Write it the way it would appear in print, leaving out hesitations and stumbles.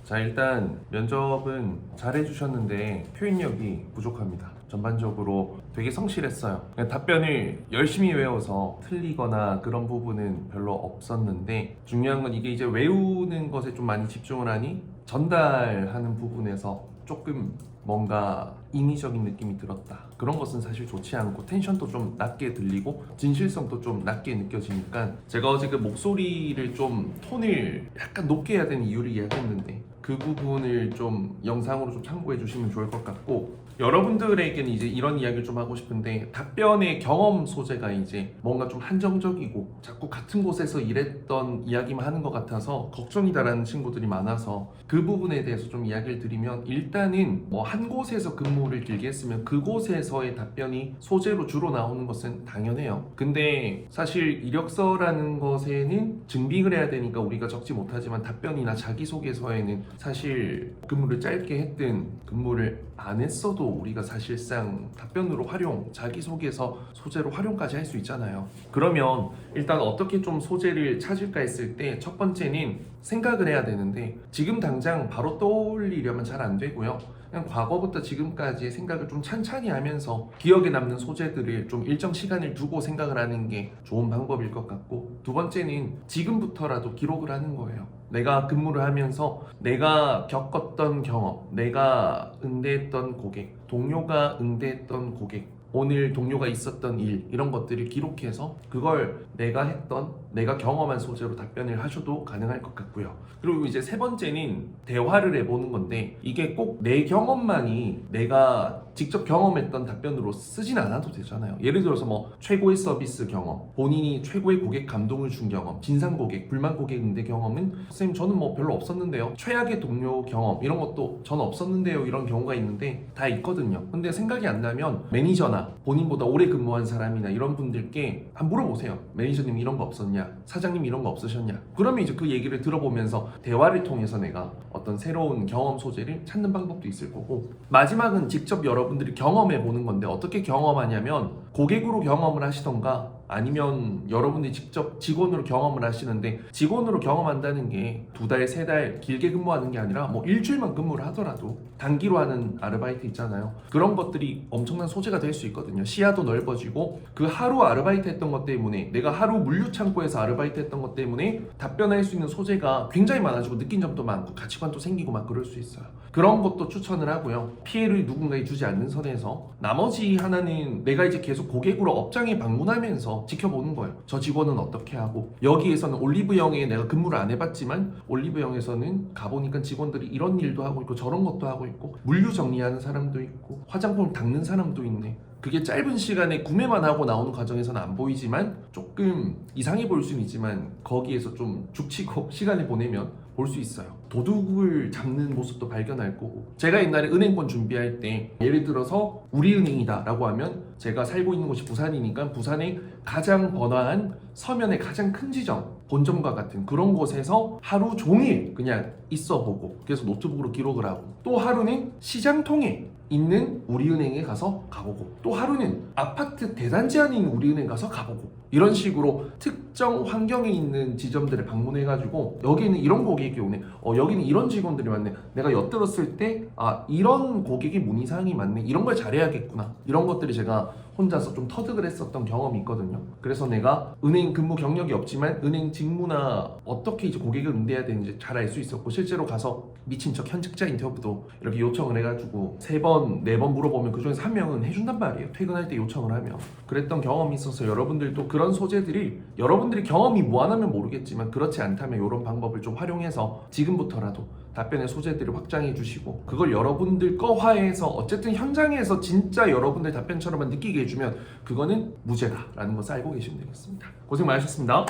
자, 일단 면접은 잘해주셨는데 표현력이 부족합니다. 전반적으로 되게 성실했어요. 그냥 답변을 열심히 외워서 틀리거나 그런 부분은 별로 없었는데, 중요한 건 이게 이제 외우는 것에 좀 많이 집중을 하니 전달하는 부분에서 조금 뭔가 인위적인 느낌이 들었다. 그런 것은 사실 좋지 않고 텐션도 좀 낮게 들리고 진실성도 좀 낮게 느껴지니까, 제가 어제 그 목소리를 좀 톤을 약간 높게 해야 되는 이유를 이야기했는데 그 부분을 좀 영상으로 좀 참고해 주시면 좋을 것 같고, 여러분들에게는 이제 이런 이야기를 좀 하고 싶은데, 답변의 경험 소재가 이제 뭔가 좀 한정적이고 자꾸 같은 곳에서 일했던 이야기만 하는 것 같아서 걱정이다라는 친구들이 많아서, 그 부분에 대해서 좀 이야기를 드리면, 일단은 뭐 한 곳에서 근무를 길게 했으면 그곳에서의 답변이 소재로 주로 나오는 것은 당연해요. 근데 사실 이력서라는 것에는 증빙을 해야 되니까 우리가 적지 못하지만, 답변이나 자기소개서에는 사실 근무를 짧게 했든 근무를 안 했어도 우리가 사실상 답변으로 활용, 자기소개서 소재로 활용까지 할 수 있잖아요. 그러면 일단 어떻게 좀 소재를 찾을까 했을 때, 첫 번째는 생각을 해야 되는데, 지금 당장 바로 떠올리려면 잘 안 되고요. 그냥 과거부터 지금까지의 생각을 좀 찬찬히 하면서 기억에 남는 소재들을 좀 일정 시간을 두고 생각을 하는 게 좋은 방법일 것 같고, 두 번째는 지금부터라도 기록을 하는 거예요. 내가 근무를 하면서 내가 겪었던 경험, 내가 응대했던 고객, 동료가 응대했던 고객, 오늘 동료가 있었던 일, 이런 것들을 기록해서 그걸 내가 경험한 소재로 답변을 하셔도 가능할 것 같고요. 그리고 이제 세 번째는 대화를 해보는 건데, 이게 꼭 내 경험만이 내가 직접 경험했던 답변으로 쓰진 않아도 되잖아요. 예를 들어서 뭐 최고의 서비스 경험, 본인이 최고의 고객 감동을 준 경험, 진상 고객, 불만 고객 응대 경험은 선생님 저는 뭐 별로 없었는데요. 최악의 동료 경험 이런 것도 저는 없었는데요. 이런 경우가 있는데 다 있거든요. 근데 생각이 안 나면 매니저나 본인보다 오래 근무한 사람이나 이런 분들께 한번 물어보세요. 매니저님 이런 거 없었냐? 사장님 이런 거 없으셨냐? 그러면 이제 그 얘기를 들어보면서 대화를 통해서 내가 어떤 새로운 경험 소재를 찾는 방법도 있을 거고, 마지막은 직접 여러분들이 경험해 보는 건데, 어떻게 경험하냐면 고객으로 경험을 하시던가, 아니면 여러분들이 직접 직원으로 경험을 하시는데, 직원으로 경험한다는 게 2달, 3달 길게 근무하는 게 아니라 뭐 일주일만 근무를 하더라도 단기로 하는 아르바이트 있잖아요. 그런 것들이 엄청난 소재가 될 수 있거든요. 시야도 넓어지고, 그 하루 아르바이트 했던 것 때문에, 내가 하루 물류창고에서 아르바이트 했던 것 때문에 답변할 수 있는 소재가 굉장히 많아지고 느낀 점도 많고 가치관도 생기고 막 그럴 수 있어요. 그런 것도 추천을 하고요. 피해를 누군가에 주지 않는 선에서, 나머지 하나는 내가 이제 계속 고객으로 업장에 방문하면서 지켜보는 거예요. 저 직원은 어떻게 하고, 여기에서는 올리브영에 내가 근무를 안 해봤지만 올리브영에서는 가보니까 직원들이 이런 일도 하고 있고 저런 것도 하고 있고, 물류 정리하는 사람도 있고 화장품 닦는 사람도 있네. 그게 짧은 시간에 구매만 하고 나오는 과정에서는 안 보이지만 조금 이상해 보일 수는 있지만, 거기에서 좀 죽치고 시간을 보내면 볼 수 있어요. 도둑을 잡는 모습도 발견할 거고, 제가 옛날에 은행권 준비할 때 예를 들어서 우리은행이다 라고 하면, 제가 살고 있는 곳이 부산이니까 부산의 가장 번화한 서면의 가장 큰 지점, 본점과 같은 그런 곳에서 하루 종일 그냥 있어 보고, 그래서 노트북으로 기록을 하고, 또 하루는 시장통에 있는 우리은행에 가서 가보고, 또 하루는 아파트 대단지 안에 있는 우리은행 가서 가보고, 이런 식으로 특정 환경에 있는 지점들을 방문해가지고, 여기는 이런 고객이 오네, 여기는 이런 직원들이 많네, 내가 엿들었을 때 이런 고객이 문의사항이 많네, 이런 걸 잘해야겠구나, 이런 것들이 제가 혼자서 좀 터득을 했었던 경험이 있거든요. 그래서 내가 은행 근무 경력이 없지만 은행 직무나 어떻게 이제 고객을 응대해야 되는지 잘 알 수 있었고, 실제로 가서 미친 척 현직자 인터뷰도 이렇게 요청을 해가지고 3번, 4번 물어보면 그중에서 1명은 해준단 말이에요. 퇴근할 때 요청을 하면. 그랬던 경험이 있어서, 여러분들도 그런 소재들이, 여러분들이 경험이 무한하면 모르겠지만 그렇지 않다면 이런 방법을 좀 활용해서 지금부터라도 답변의 소재들을 확장해 주시고, 그걸 여러분들 거화해서 어쨌든 현장에서 진짜 여러분들 답변처럼만 느끼게 해주면 그거는 무죄다라는 것을 알고 계시면 되겠습니다. 고생 많으셨습니다.